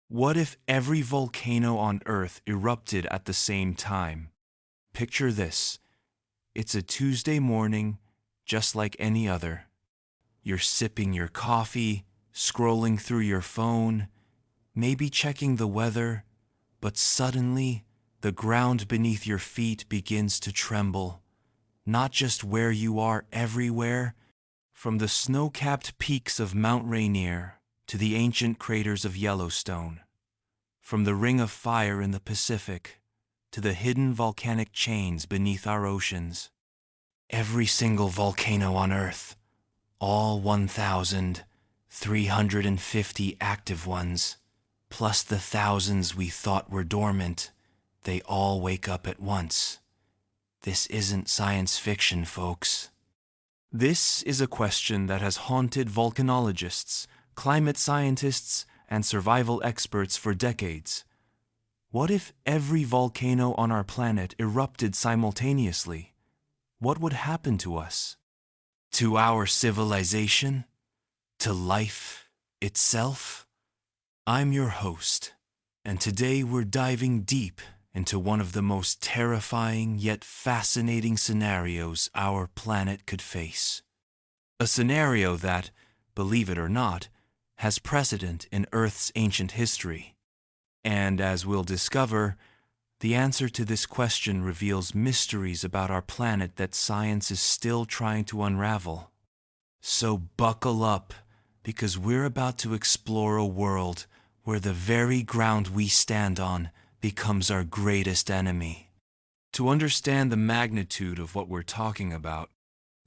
What if every volcano on Earth erupted at the same time? Picture this. It's a Tuesday morning, just like any other. You're sipping your coffee, scrolling through your phone, maybe checking the weather, but suddenly the ground beneath your feet begins to tremble. Not just where you are, everywhere, from the snow-capped peaks of Mount Rainier to the ancient craters of Yellowstone, from the Ring of Fire in the Pacific to the hidden volcanic chains beneath our oceans. Every single volcano on Earth, all 1,350 active ones, plus the thousands we thought were dormant, they all wake up at once. This isn't science fiction, folks. This is a question that has haunted volcanologists, climate scientists, and survival experts for decades. What if every volcano on our planet erupted simultaneously? What would happen to us? To our civilization? To life itself? I'm your host, and today we're diving deep into one of the most terrifying yet fascinating scenarios our planet could face. A scenario that, believe it or not, has precedent in Earth's ancient history. And as we'll discover, the answer to this question reveals mysteries about our planet that science is still trying to unravel. So buckle up, because we're about to explore a world where the very ground we stand on becomes our greatest enemy. To understand the magnitude of what we're talking about,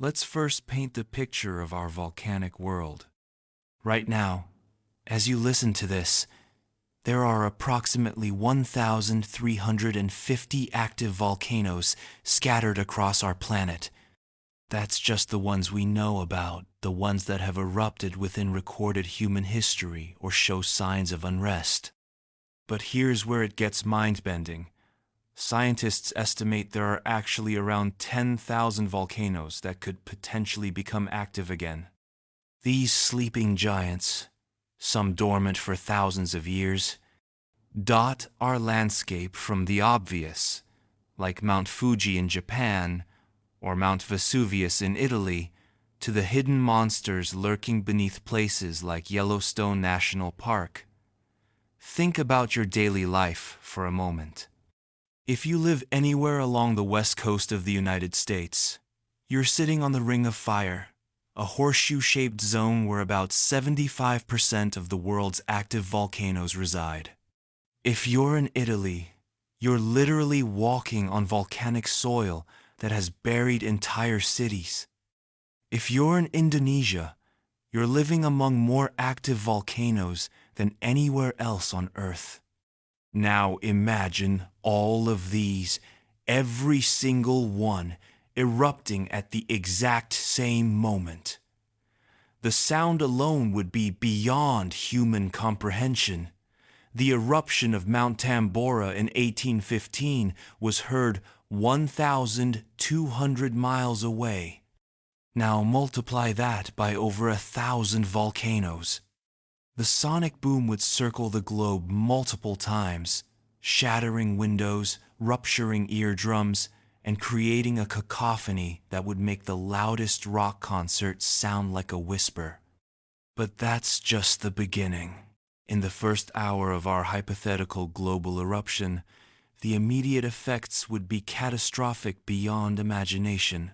let's first paint the picture of our volcanic world. Right now, as you listen to this, there are approximately 1,350 active volcanoes scattered across our planet. That's just the ones we know about, the ones that have erupted within recorded human history or show signs of unrest. But here's where it gets mind-bending. Scientists estimate there are actually around 10,000 volcanoes that could potentially become active again. These sleeping giants, some dormant for thousands of years, dot our landscape from the obvious, like Mount Fuji in Japan or Mount Vesuvius in Italy, to the hidden monsters lurking beneath places like Yellowstone National Park. Think about your daily life for a moment. If you live anywhere along the west coast of the United States, you're sitting on the Ring of Fire, a horseshoe-shaped zone where about 75% of the world's active volcanoes reside. If you're in Italy, you're literally walking on volcanic soil that has buried entire cities. If you're in Indonesia, you're living among more active volcanoes than anywhere else on Earth. Now imagine all of these, every single one, erupting at the exact same moment. The sound alone would be beyond human comprehension. The eruption of Mount Tambora in 1815 was heard 1,200 miles away. Now multiply that by over 1,000 volcanoes. The sonic boom would circle the globe multiple times, shattering windows, rupturing eardrums, and creating a cacophony that would make the loudest rock concert sound like a whisper. But that's just the beginning. In the first hour of our hypothetical global eruption, the immediate effects would be catastrophic beyond imagination.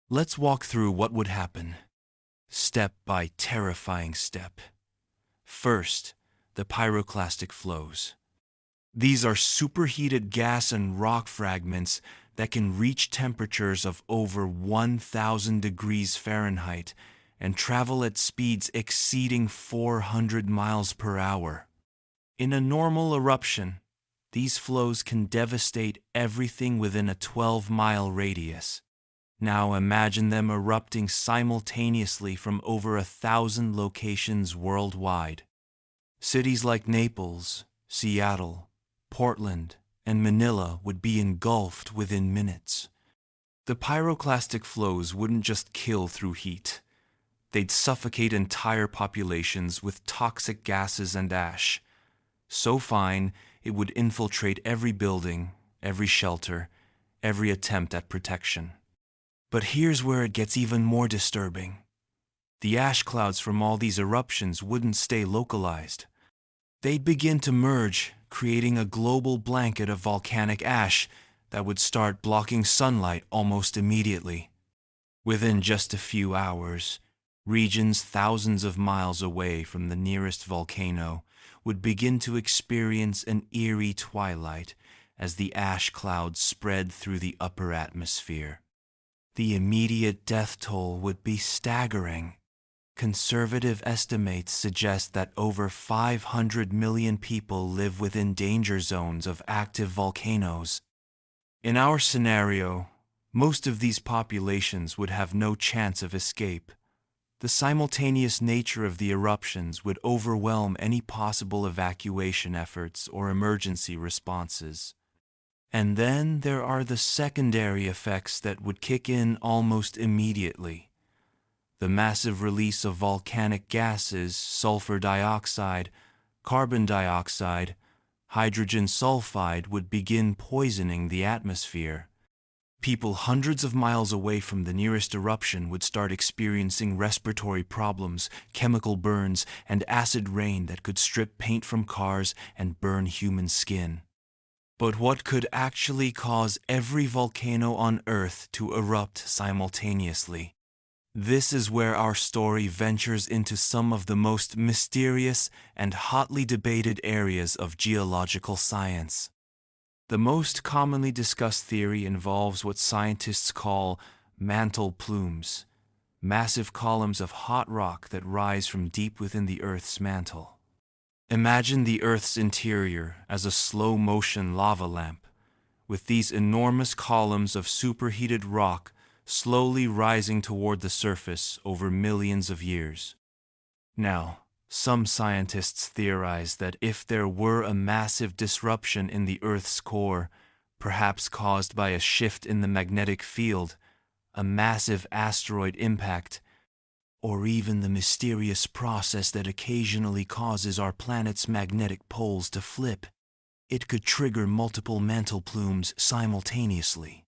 Let's walk through what would happen, step by terrifying step. First, the pyroclastic flows. These are superheated gas and rock fragments that can reach temperatures of over 1,000 degrees Fahrenheit and travel at speeds exceeding 400 miles per hour. In a normal eruption, these flows can devastate everything within a 12-mile radius. Now imagine them erupting simultaneously from over 1,000 locations worldwide. Cities like Naples, Seattle, Portland, and Manila would be engulfed within minutes. The pyroclastic flows wouldn't just kill through heat. They'd suffocate entire populations with toxic gases and ash. so fine it would infiltrate every building, every shelter, every attempt at protection. But here's where it gets even more disturbing. The ash clouds from all these eruptions wouldn't stay localized. They'd begin to merge, creating a global blanket of volcanic ash that would start blocking sunlight almost immediately. Within just a few hours, regions thousands of miles away from the nearest volcano would begin to experience an eerie twilight as the ash clouds spread through the upper atmosphere. The immediate death toll would be staggering. Conservative estimates suggest that over 500 million people live within danger zones of active volcanoes. In our scenario, most of these populations would have no chance of escape. The simultaneous nature of the eruptions would overwhelm any possible evacuation efforts or emergency responses. And then there are the secondary effects that would kick in almost immediately. The massive release of volcanic gases, sulfur dioxide, carbon dioxide, hydrogen sulfide would begin poisoning the atmosphere. People hundreds of miles away from the nearest eruption would start experiencing respiratory problems, chemical burns, and acid rain that could strip paint from cars and burn human skin. But what could actually cause every volcano on Earth to erupt simultaneously? This is where our story ventures into some of the most mysterious and hotly debated areas of geological science. The most commonly discussed theory involves what scientists call mantle plumes, massive columns of hot rock that rise from deep within the Earth's mantle. Imagine the Earth's interior as a slow-motion lava lamp, with these enormous columns of superheated rock slowly rising toward the surface over millions of years. Now, some scientists theorize that if there were a massive disruption in the Earth's core, perhaps caused by a shift in the magnetic field, a massive asteroid impact, or even the mysterious process that occasionally causes our planet's magnetic poles to flip, it could trigger multiple mantle plumes simultaneously.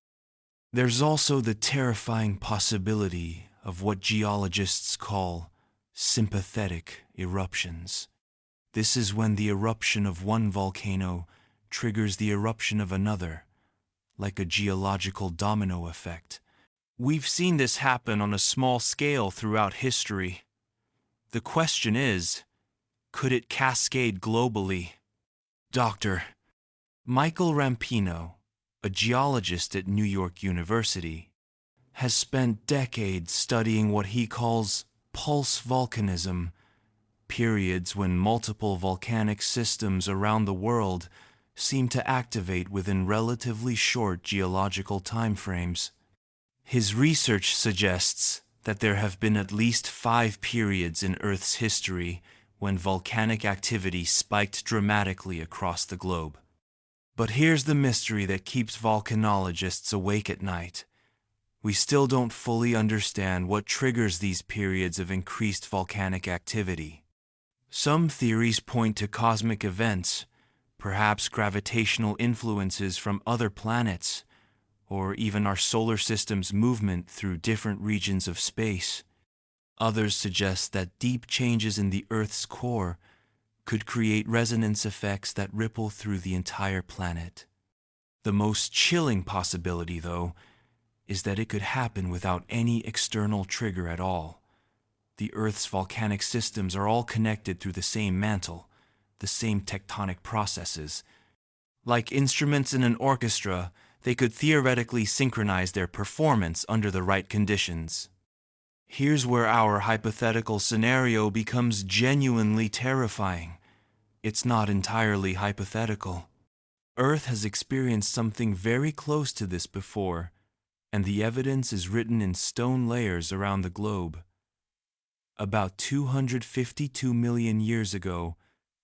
There's also the terrifying possibility of what geologists call sympathetic eruptions. This is when the eruption of one volcano triggers the eruption of another, like a geological domino effect. We've seen this happen on a small scale throughout history. The question is, could it cascade globally? Dr. Michael Rampino, a geologist at New York University, has spent decades studying what he calls pulse volcanism, periods when multiple volcanic systems around the world seem to activate within relatively short geological timeframes. His research suggests that there have been at least 5 periods in Earth's history when volcanic activity spiked dramatically across the globe. But here's the mystery that keeps volcanologists awake at night. We still don't fully understand what triggers these periods of increased volcanic activity. Some theories point to cosmic events, perhaps gravitational influences from other planets, or even our solar system's movement through different regions of space. Others suggest that deep changes in the Earth's core could create resonance effects that ripple through the entire planet. The most chilling possibility, though, is that it could happen without any external trigger at all. The Earth's volcanic systems are all connected through the same mantle, the same tectonic processes. Like instruments in an orchestra, they could theoretically synchronize their performance under the right conditions. Here's where our hypothetical scenario becomes genuinely terrifying. It's not entirely hypothetical. Earth has experienced something very close to this before, and the evidence is written in stone layers around the globe. About 252 million years ago,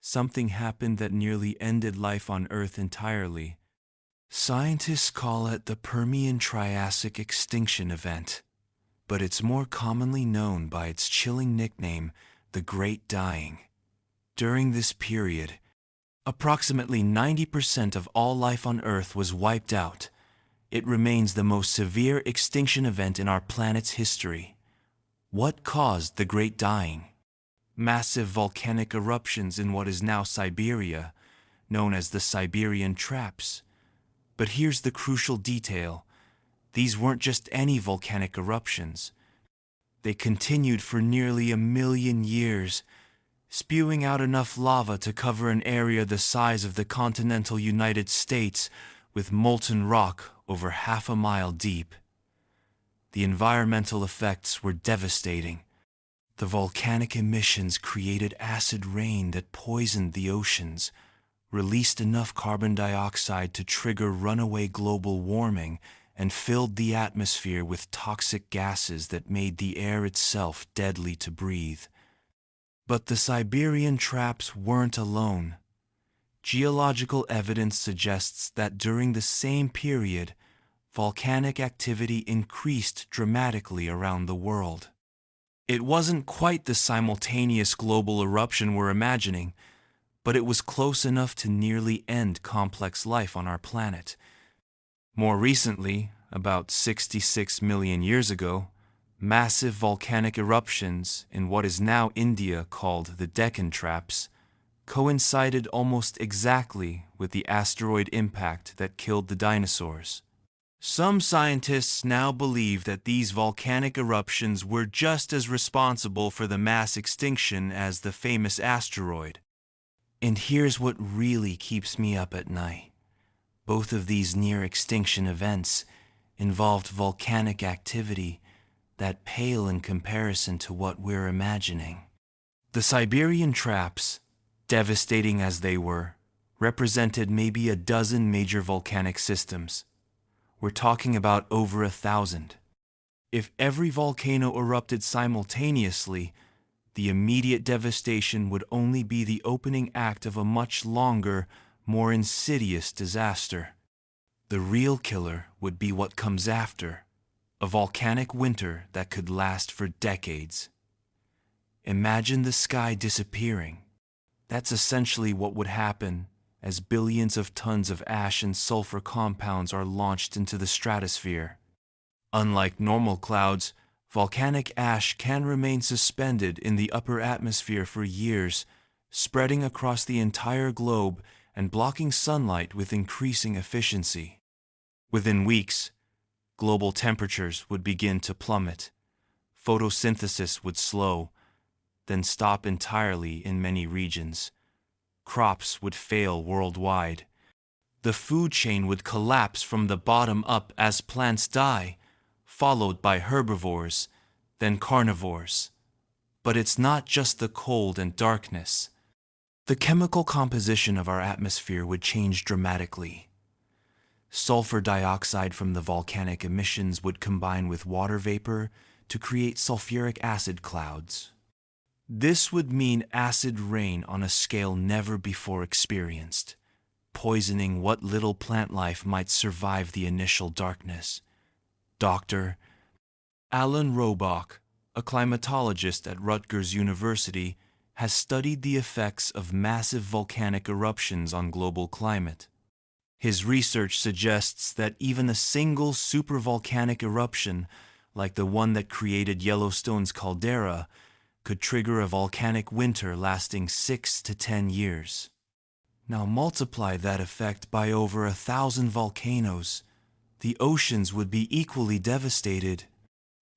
something happened that nearly ended life on Earth entirely. Scientists call it the Permian-Triassic extinction event, but it's more commonly known by its chilling nickname, the Great Dying. During this period, Approximately 90% of all life on Earth was wiped out. It remains the most severe extinction event in our planet's history. What caused the Great Dying? Massive volcanic eruptions in what is now Siberia, known as the Siberian Traps. But here's the crucial detail. These weren't just any volcanic eruptions. They continued for nearly 1,000,000 years, spewing out enough lava to cover an area the size of the continental United States with molten rock over half a mile deep. The environmental effects were devastating. The volcanic emissions created acid rain that poisoned the oceans, released enough carbon dioxide to trigger runaway global warming, and filled the atmosphere with toxic gases that made the air itself deadly to breathe. But the Siberian traps weren't alone. Geological evidence suggests that during the same period, volcanic activity increased dramatically around the world. It wasn't quite the simultaneous global eruption we're imagining, but it was close enough to nearly end complex life on our planet. More recently, about 66 million years ago, massive volcanic eruptions in what is now India called the Deccan Traps coincided almost exactly with the asteroid impact that killed the dinosaurs. Some scientists now believe that these volcanic eruptions were just as responsible for the mass extinction as the famous asteroid. And here's what really keeps me up at night. Both of these near-extinction events involved volcanic activity that pale in comparison to what we're imagining. The Siberian Traps, devastating as they were, represented maybe a dozen major volcanic systems. We're talking about over 1,000. If every volcano erupted simultaneously, the immediate devastation would only be the opening act of a much longer, more insidious disaster. The real killer would be what comes after, a volcanic winter that could last for decades. Imagine the sky disappearing. That's essentially what would happen as billions of tons of ash and sulfur compounds are launched into the stratosphere. Unlike normal clouds, volcanic ash can remain suspended in the upper atmosphere for years, spreading across the entire globe and blocking sunlight with increasing efficiency. Within weeks, global temperatures would begin to plummet. Photosynthesis would slow, then stop entirely in many regions. Crops would fail worldwide. The food chain would collapse from the bottom up as plants die, followed by herbivores, then carnivores. But it's not just the cold and darkness. The chemical composition of our atmosphere would change dramatically. Sulfur dioxide from the volcanic emissions would combine with water vapor to create sulfuric acid clouds. This would mean acid rain on a scale never before experienced, poisoning what little plant life might survive the initial darkness. Dr. Alan Robach, a climatologist at Rutgers University, has studied the effects of massive volcanic eruptions on global climate. His research suggests that even a single supervolcanic eruption, like the one that created Yellowstone's caldera, could trigger a volcanic winter lasting 6 to 10 years. Now multiply that effect by over 1,000 volcanoes. The oceans would be equally devastated.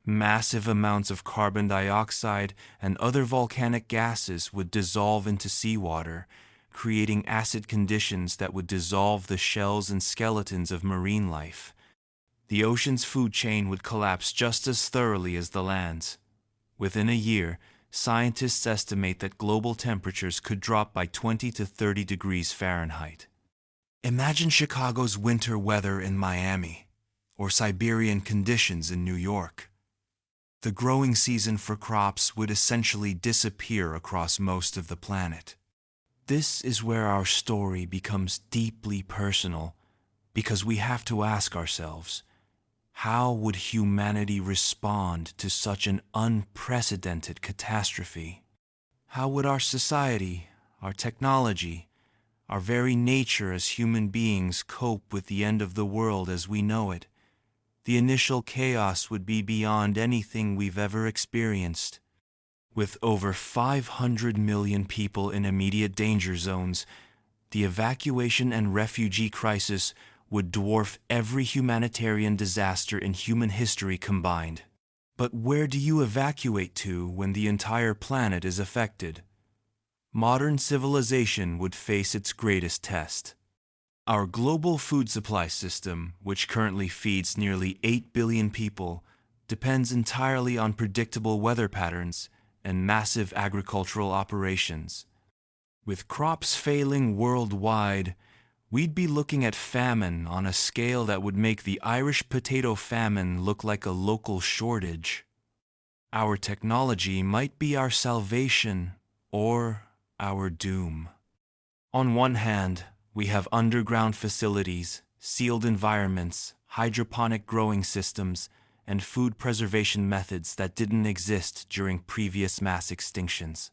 Massive amounts of carbon dioxide and other volcanic gases would dissolve into seawater, creating acid conditions that would dissolve the shells and skeletons of marine life. The ocean's food chain would collapse just as thoroughly as the land's. Within a year, scientists estimate that global temperatures could drop by 20 to 30 degrees Fahrenheit. Imagine Chicago's winter weather in Miami, or Siberian conditions in New York. The growing season for crops would essentially disappear across most of the planet. This is where our story becomes deeply personal, because we have to ask ourselves, how would humanity respond to such an unprecedented catastrophe? How would our society, our technology, our very nature as human beings cope with the end of the world as we know it, the initial chaos would be beyond anything we've ever experienced. With over 500 million people in immediate danger zones, the evacuation and refugee crisis would dwarf every humanitarian disaster in human history combined. But where do you evacuate to when the entire planet is affected? Modern civilization would face its greatest test. Our global food supply system, which currently feeds nearly 8 billion people, depends entirely on predictable weather patterns and massive agricultural operations. With crops failing worldwide, we'd be looking at famine on a scale that would make the Irish potato famine look like a local shortage. Our technology might be our salvation or our doom. On one hand, we have underground facilities, sealed environments, hydroponic growing systems, and food preservation methods that didn't exist during previous mass extinctions.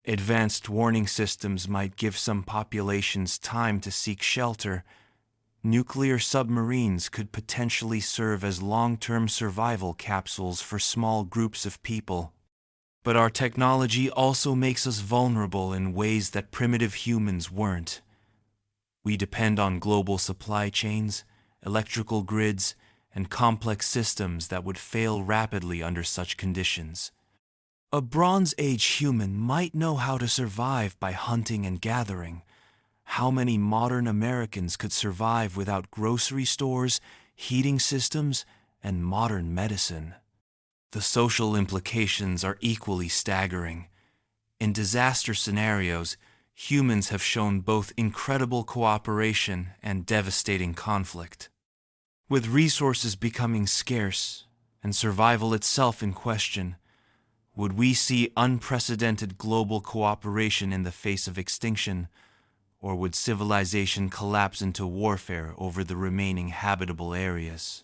Advanced warning systems might give some populations time to seek shelter. Nuclear submarines could potentially serve as long-term survival capsules for small groups of people. But our technology also makes us vulnerable in ways that primitive humans weren't. We depend on global supply chains, electrical grids, and complex systems that would fail rapidly under such conditions. A Bronze Age human might know how to survive by hunting and gathering. How many modern Americans could survive without grocery stores, heating systems, and modern medicine? The social implications are equally staggering. In disaster scenarios, humans have shown both incredible cooperation and devastating conflict. With resources becoming scarce and survival itself in question, would we see unprecedented global cooperation in the face of extinction, or would civilization collapse into warfare over the remaining habitable areas?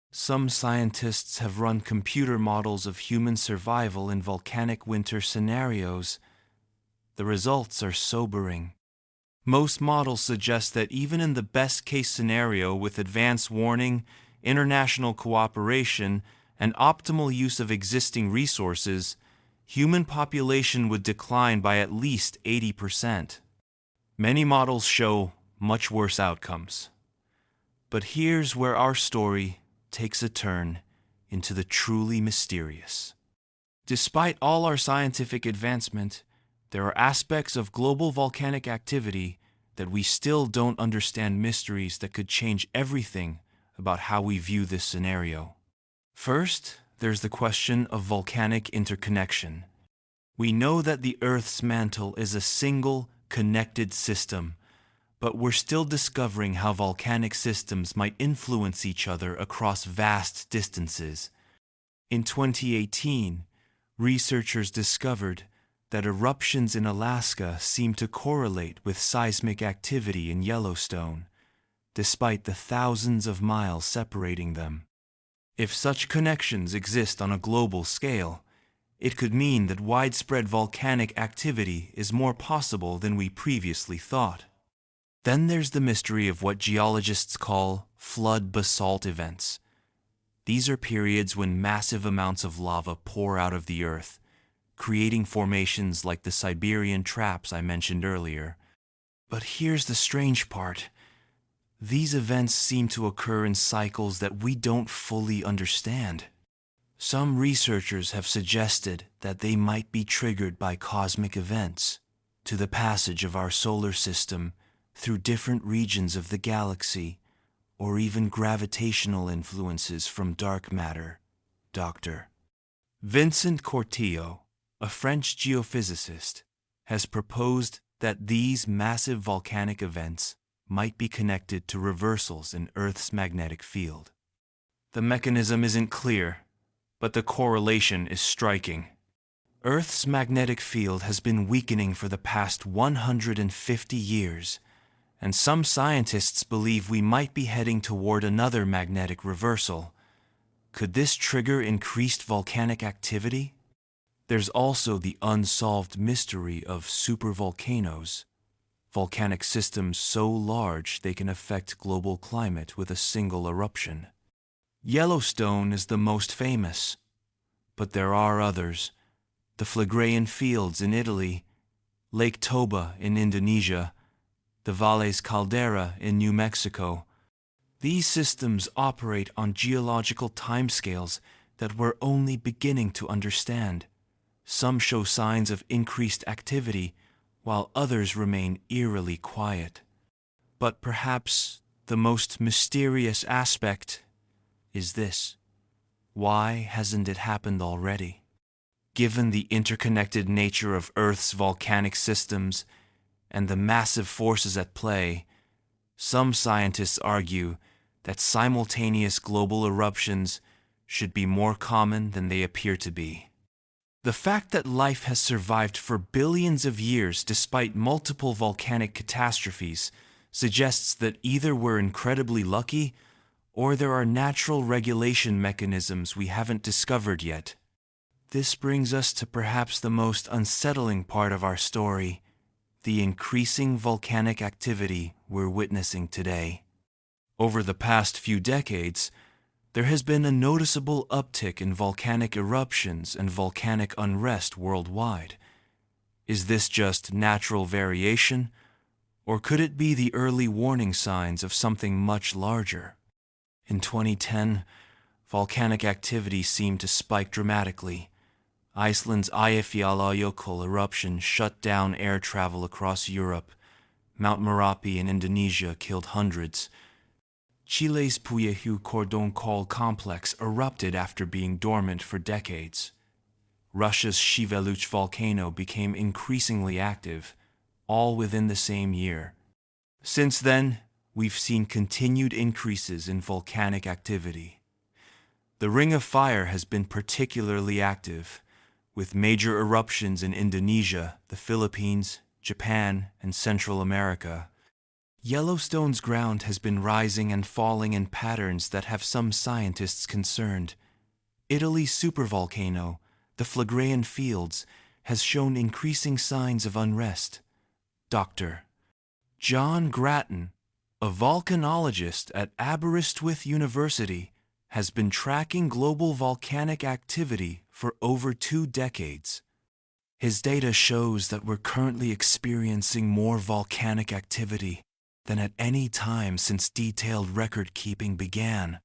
Some scientists have run computer models of human survival in volcanic winter scenarios. The results are sobering. Most models suggest that even in the best-case scenario with advance warning, international cooperation, and optimal use of existing resources, human population would decline by at least 80%. Many models show much worse outcomes. But here's where our story takes a turn into the truly mysterious. Despite all our scientific advancement, there are aspects of global volcanic activity that we still don't understand, mysteries that could change everything about how we view this scenario. First, there's the question of volcanic interconnection. We know that the Earth's mantle is a single, connected system, but we're still discovering how volcanic systems might influence each other across vast distances. In 2018, researchers discovered that eruptions in Alaska seem to correlate with seismic activity in Yellowstone, despite the thousands of miles separating them. If such connections exist on a global scale, it could mean that widespread volcanic activity is more possible than we previously thought. Then there's the mystery of what geologists call flood basalt events. These are periods when massive amounts of lava pour out of the earth, creating formations like the Siberian traps I mentioned earlier. But here's the strange part. These events seem to occur in cycles that we don't fully understand. Some researchers have suggested that they might be triggered by cosmic events, to the passage of our solar system through different regions of the galaxy, or even gravitational influences from dark matter. Dr. Vincent Cortillo, a French geophysicist, has proposed that these massive volcanic events might be connected to reversals in Earth's magnetic field. The mechanism isn't clear, but the correlation is striking. Earth's magnetic field has been weakening for the past 150 years, and some scientists believe we might be heading toward another magnetic reversal. Could this trigger increased volcanic activity? There's also the unsolved mystery of supervolcanoes. volcanic systems so large they can affect global climate with a single eruption. Yellowstone is the most famous, but there are others. The Phlegraean Fields in Italy, Lake Toba in Indonesia, the Valles Caldera in New Mexico. These systems operate on geological timescales that we're only beginning to understand. Some show signs of increased activity, while others remain eerily quiet. But perhaps the most mysterious aspect is this: why hasn't it happened already? Given the interconnected nature of Earth's volcanic systems and the massive forces at play, some scientists argue that simultaneous global eruptions should be more common than they appear to be. The fact that life has survived for billions of years despite multiple volcanic catastrophes suggests that either we're incredibly lucky or there are natural regulation mechanisms we haven't discovered yet. This brings us to perhaps the most unsettling part of our story: the increasing volcanic activity we're witnessing today. Over the past few decades, there has been a noticeable uptick in volcanic eruptions and volcanic unrest worldwide. Is this just natural variation, or could it be the early warning signs of something much larger? In 2010, volcanic activity seemed to spike dramatically. Iceland's Eyjafjallajökull eruption shut down air travel across Europe. Mount Merapi in Indonesia killed hundreds. Chile's Puyehu Cordon Col complex erupted after being dormant for decades. Russia's Shiveluch volcano became increasingly active, all within the same year. Since then, we've seen continued increases in volcanic activity. The Ring of Fire has been particularly active, with major eruptions in Indonesia, the Philippines, Japan, and Central America. Yellowstone's ground has been rising and falling in patterns that have some scientists concerned. Italy's supervolcano, the Phlegraean Fields, has shown increasing signs of unrest. Dr. John Grattan, a volcanologist at Aberystwyth University, has been tracking global volcanic activity for over 2 decades. His data shows that we're currently experiencing more volcanic activity than at any time since detailed record-keeping began.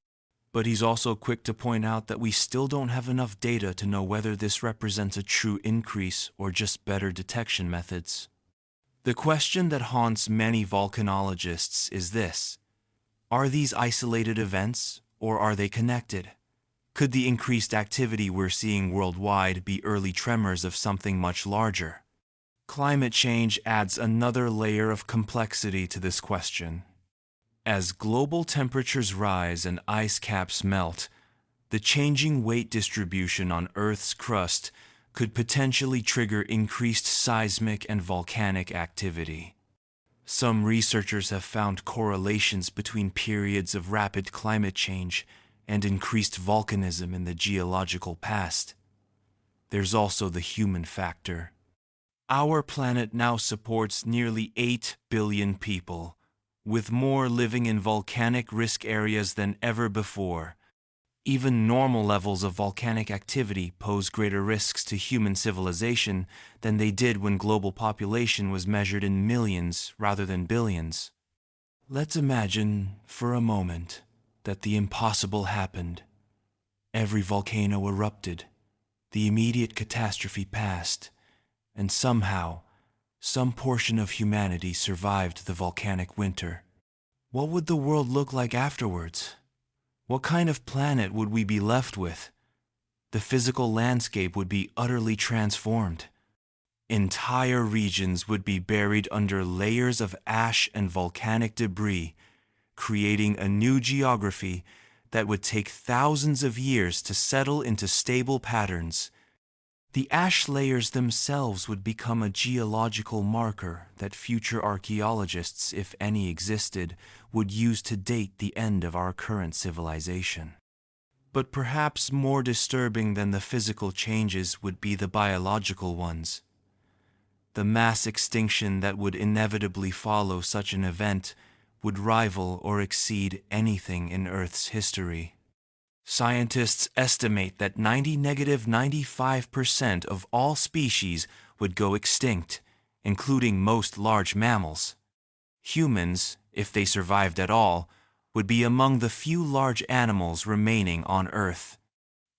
But he's also quick to point out that we still don't have enough data to know whether this represents a true increase or just better detection methods. The question that haunts many volcanologists is this: are these isolated events, or are they connected? Could the increased activity we're seeing worldwide be early tremors of something much larger? Climate change adds another layer of complexity to this question. As global temperatures rise and ice caps melt, the changing weight distribution on Earth's crust could potentially trigger increased seismic and volcanic activity. Some researchers have found correlations between periods of rapid climate change and increased volcanism in the geological past. There's also the human factor. Our planet now supports nearly 8 billion people, with more living in volcanic risk areas than ever before. Even normal levels of volcanic activity pose greater risks to human civilization than they did when global population was measured in millions rather than billions. Let's imagine, for a moment, that the impossible happened. Every volcano erupted, the immediate catastrophe passed, and somehow, some portion of humanity survived the volcanic winter. What would the world look like afterwards? What kind of planet would we be left with? The physical landscape would be utterly transformed. Entire regions would be buried under layers of ash and volcanic debris, creating a new geography that would take thousands of years to settle into stable patterns. The ash layers themselves would become a geological marker that future archaeologists, if any existed, would use to date the end of our current civilization. But perhaps more disturbing than the physical changes would be the biological ones. The mass extinction that would inevitably follow such an event would rival or exceed anything in Earth's history. Scientists estimate that 95% of all species would go extinct, including most large mammals. Humans, if they survived at all, would be among the few large animals remaining on Earth.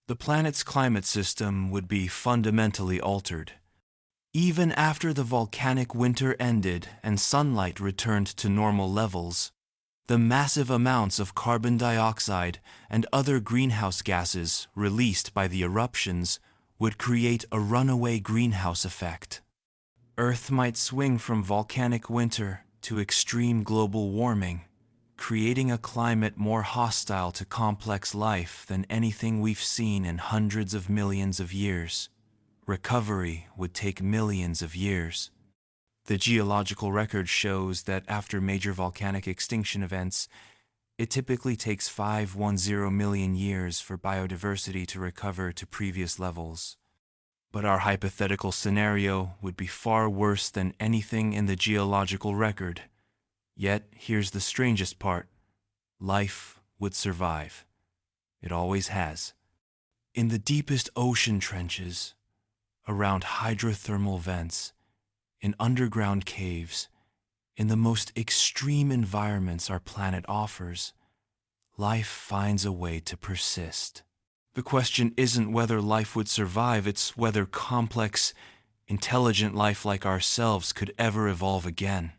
The planet's climate system would be fundamentally altered. Even after the volcanic winter ended and sunlight returned to normal levels, the massive amounts of carbon dioxide and other greenhouse gases released by the eruptions would create a runaway greenhouse effect. Earth might swing from volcanic winter to extreme global warming, creating a climate more hostile to complex life than anything we've seen in hundreds of millions of years. Recovery would take millions of years. The geological record shows that after major volcanic extinction events, it typically takes 510 million years for biodiversity to recover to previous levels. But our hypothetical scenario would be far worse than anything in the geological record. Yet, here's the strangest part. Life would survive. It always has. In the deepest ocean trenches, around hydrothermal vents, in underground caves, in the most extreme environments our planet offers, life finds a way to persist. The question isn't whether life would survive, it's whether complex, intelligent life like ourselves could ever evolve again.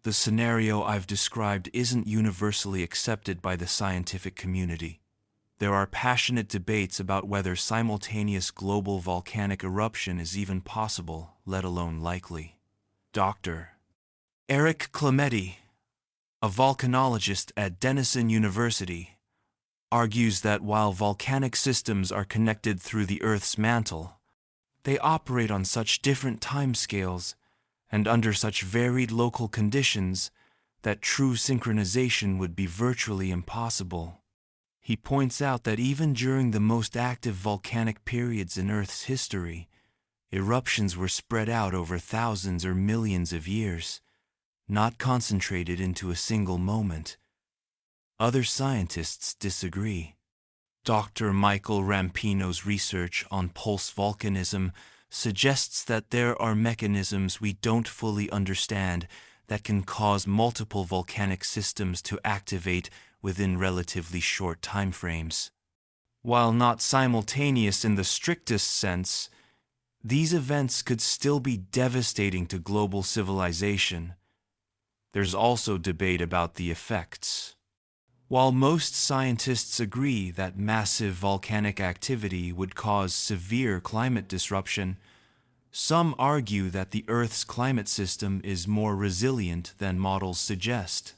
The scenario I've described isn't universally accepted by the scientific community. There are passionate debates about whether simultaneous global volcanic eruption is even possible, let alone likely. Dr. Eric Clemente, a volcanologist at Denison University, argues that while volcanic systems are connected through the Earth's mantle, they operate on such different timescales and under such varied local conditions that true synchronization would be virtually impossible. He points out that even during the most active volcanic periods in Earth's history, eruptions were spread out over thousands or millions of years, not concentrated into a single moment. Other scientists disagree. Dr. Michael Rampino's research on pulse volcanism suggests that there are mechanisms we don't fully understand that can cause multiple volcanic systems to activate within relatively short timeframes. While not simultaneous in the strictest sense, these events could still be devastating to global civilization. There's also debate about the effects. While most scientists agree that massive volcanic activity would cause severe climate disruption, some argue that the Earth's climate system is more resilient than models suggest.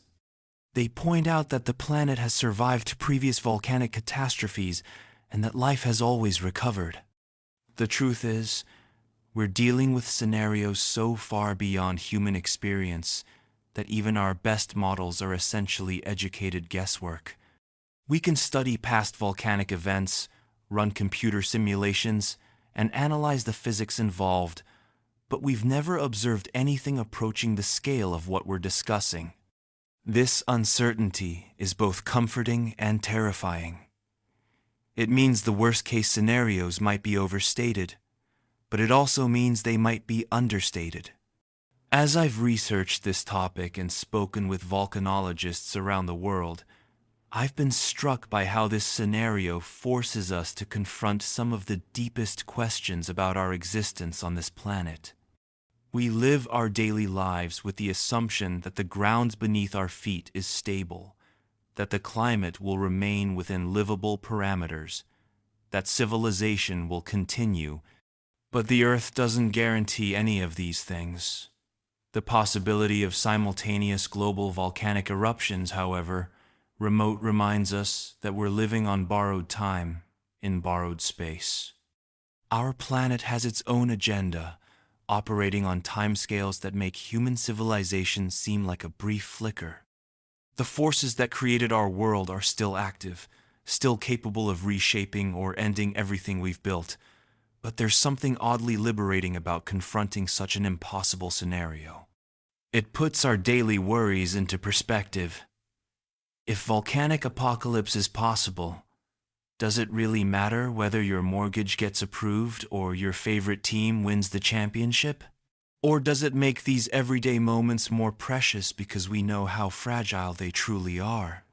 They point out that the planet has survived previous volcanic catastrophes and that life has always recovered. The truth is, we're dealing with scenarios so far beyond human experience that even our best models are essentially educated guesswork. We can study past volcanic events, run computer simulations, and analyze the physics involved, but we've never observed anything approaching the scale of what we're discussing. This uncertainty is both comforting and terrifying. It means the worst-case scenarios might be overstated, but it also means they might be understated. As I've researched this topic and spoken with volcanologists around the world, I've been struck by how this scenario forces us to confront some of the deepest questions about our existence on this planet. We live our daily lives with the assumption that the ground beneath our feet is stable, that the climate will remain within livable parameters, that civilization will continue, but the Earth doesn't guarantee any of these things. The possibility of simultaneous global volcanic eruptions, however, reminds us that we're living on borrowed time in borrowed space. Our planet has its own agenda, operating on timescales that make human civilization seem like a brief flicker. The forces that created our world are still active, still capable of reshaping or ending everything we've built. But there's something oddly liberating about confronting such an impossible scenario. It puts our daily worries into perspective. If volcanic apocalypse is possible, does it really matter whether your mortgage gets approved or your favorite team wins the championship? Or does it make these everyday moments more precious because we know how fragile they truly are?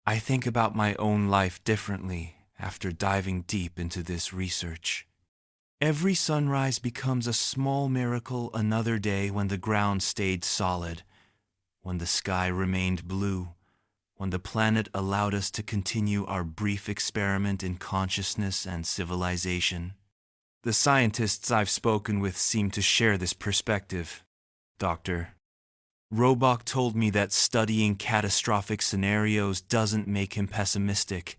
I think about my own life differently after diving deep into this research. Every sunrise becomes a small miracle another day when the ground stayed solid, when the sky remained blue, when the planet allowed us to continue our brief experiment in consciousness and civilization. The scientists I've spoken with seem to share this perspective. Dr. Robach told me that studying catastrophic scenarios doesn't make him pessimistic.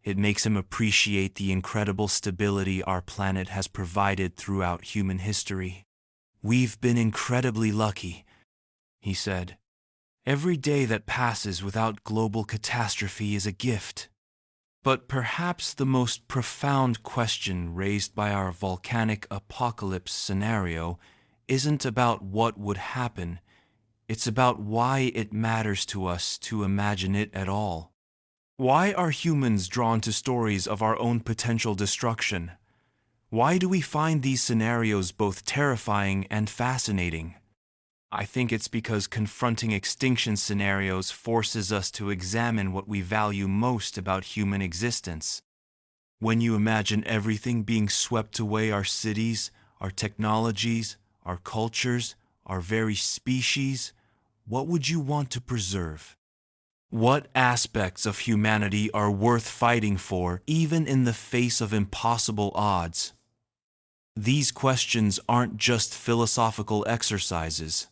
It makes him appreciate the incredible stability our planet has provided throughout human history. We've been incredibly lucky, he said. Every day that passes without global catastrophe is a gift. But perhaps the most profound question raised by our volcanic apocalypse scenario isn't about what would happen. It's about why it matters to us to imagine it at all. Why are humans drawn to stories of our own potential destruction? Why do we find these scenarios both terrifying and fascinating? I think it's because confronting extinction scenarios forces us to examine what we value most about human existence. When you imagine everything being swept away, our cities, our technologies, our cultures, our very species, what would you want to preserve? What aspects of humanity are worth fighting for, even in the face of impossible odds? These questions aren't just philosophical exercises.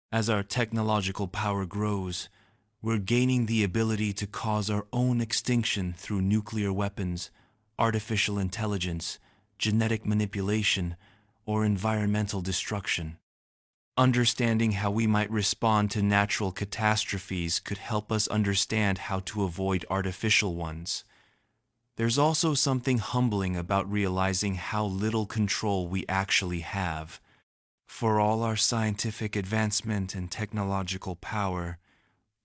As our technological power grows, we're gaining the ability to cause our own extinction through nuclear weapons, artificial intelligence, genetic manipulation, or environmental destruction. Understanding how we might respond to natural catastrophes could help us understand how to avoid artificial ones. There's also something humbling about realizing how little control we actually have. For all our scientific advancement and technological power,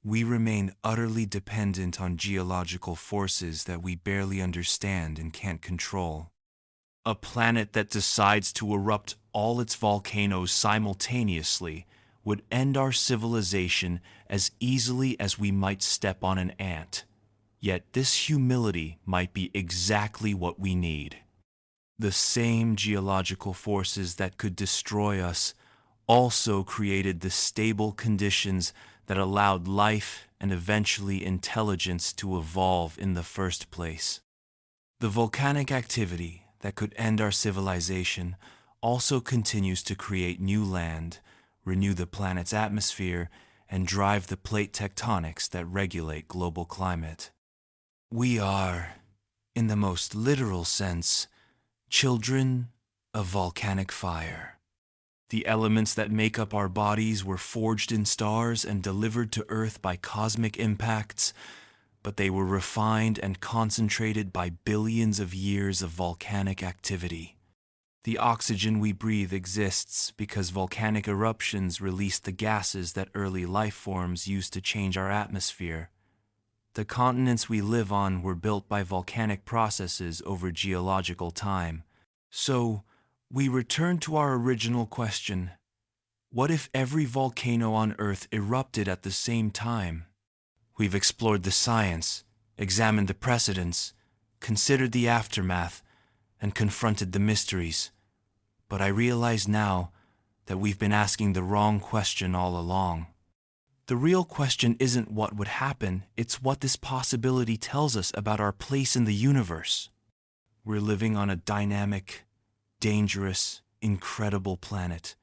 we remain utterly dependent on geological forces that we barely understand and can't control. A planet that decides to erupt all its volcanoes simultaneously would end our civilization as easily as we might step on an ant. Yet this humility might be exactly what we need. The same geological forces that could destroy us also created the stable conditions that allowed life and eventually intelligence to evolve in the first place. The volcanic activity that could end our civilization also continues to create new land, renew the planet's atmosphere, and drive the plate tectonics that regulate global climate. We are, in the most literal sense, children of volcanic fire. The elements that make up our bodies were forged in stars and delivered to Earth by cosmic impacts, but they were refined and concentrated by billions of years of volcanic activity. The oxygen we breathe exists because volcanic eruptions released the gases that early life forms used to change our atmosphere. The continents we live on were built by volcanic processes over geological time. So, we return to our original question. What if every volcano on Earth erupted at the same time? We've explored the science, examined the precedents, considered the aftermath, and confronted the mysteries. But I realize now that we've been asking the wrong question all along. The real question isn't what would happen, it's what this possibility tells us about our place in the universe. We're living on a dynamic, dangerous, incredible planet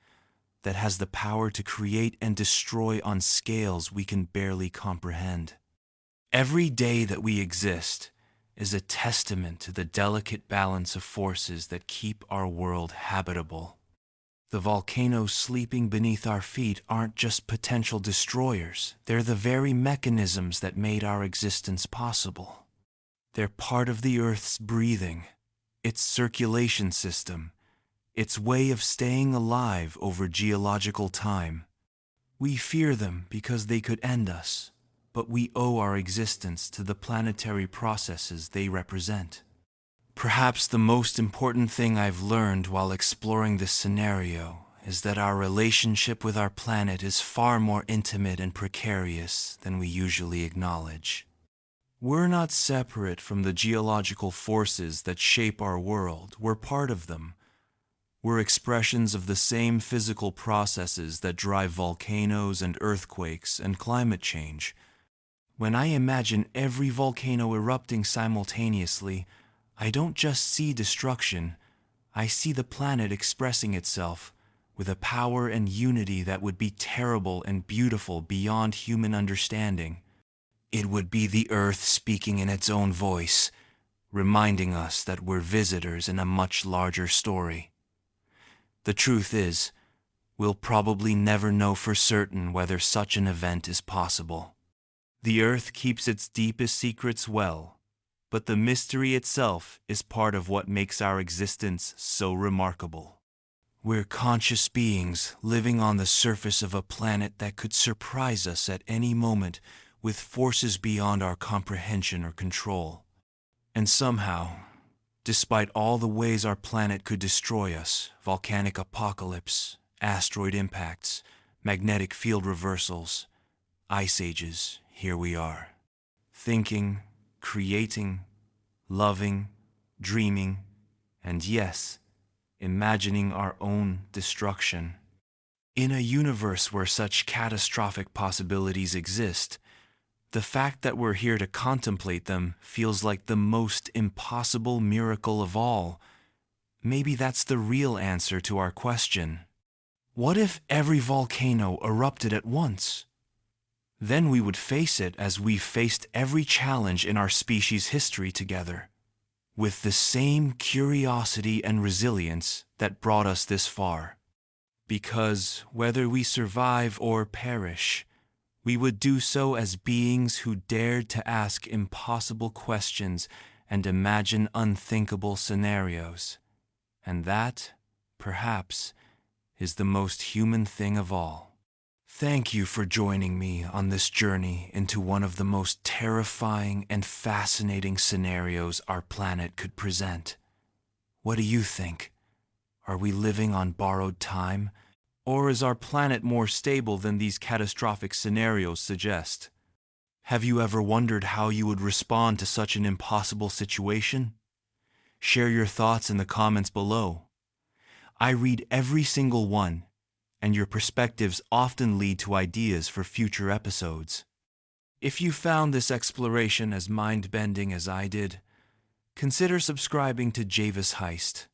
that has the power to create and destroy on scales we can barely comprehend. Every day that we exist is a testament to the delicate balance of forces that keep our world habitable. The volcanoes sleeping beneath our feet aren't just potential destroyers, they're the very mechanisms that made our existence possible. They're part of the Earth's breathing, its circulation system, its way of staying alive over geological time. We fear them because they could end us, but we owe our existence to the planetary processes they represent. Perhaps the most important thing I've learned while exploring this scenario is that our relationship with our planet is far more intimate and precarious than we usually acknowledge. We're not separate from the geological forces that shape our world. We're part of them. We're expressions of the same physical processes that drive volcanoes and earthquakes and climate change. When I imagine every volcano erupting simultaneously, I don't just see destruction, I see the planet expressing itself with a power and unity that would be terrible and beautiful beyond human understanding. It would be the Earth speaking in its own voice, reminding us that we're visitors in a much larger story. The truth is, we'll probably never know for certain whether such an event is possible. The Earth keeps its deepest secrets well, but the mystery itself is part of what makes our existence so remarkable. We're conscious beings living on the surface of a planet that could surprise us at any moment with forces beyond our comprehension or control. And somehow, despite all the ways our planet could destroy us, volcanic apocalypse, asteroid impacts, magnetic field reversals, ice ages, here we are. Thinking, creating, loving, dreaming, and yes, imagining our own destruction. In a universe where such catastrophic possibilities exist, the fact that we're here to contemplate them feels like the most impossible miracle of all. Maybe that's the real answer to our question. What if every volcano erupted at once? Then we would face it as we've faced every challenge in our species' history together, with the same curiosity and resilience that brought us this far. Because whether we survive or perish, we would do so as beings who dared to ask impossible questions and imagine unthinkable scenarios. And that, perhaps, is the most human thing of all. Thank you for joining me on this journey into one of the most terrifying and fascinating scenarios our planet could present. What do you think? Are we living on borrowed time? Or is our planet more stable than these catastrophic scenarios suggest? Have you ever wondered how you would respond to such an impossible situation? Share your thoughts in the comments below. I read every single one, and your perspectives often lead to ideas for future episodes. If you found this exploration as mind-bending as I did, consider subscribing to Javis Heist.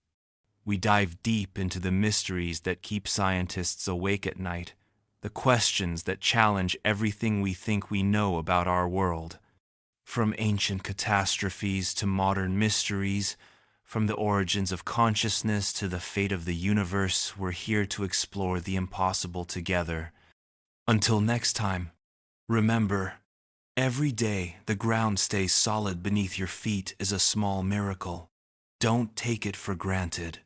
We dive deep into the mysteries that keep scientists awake at night, the questions that challenge everything we think we know about our world. From ancient catastrophes to modern mysteries, from the origins of consciousness to the fate of the universe, we're here to explore the impossible together. Until next time, remember, every day the ground stays solid beneath your feet is a small miracle. Don't take it for granted.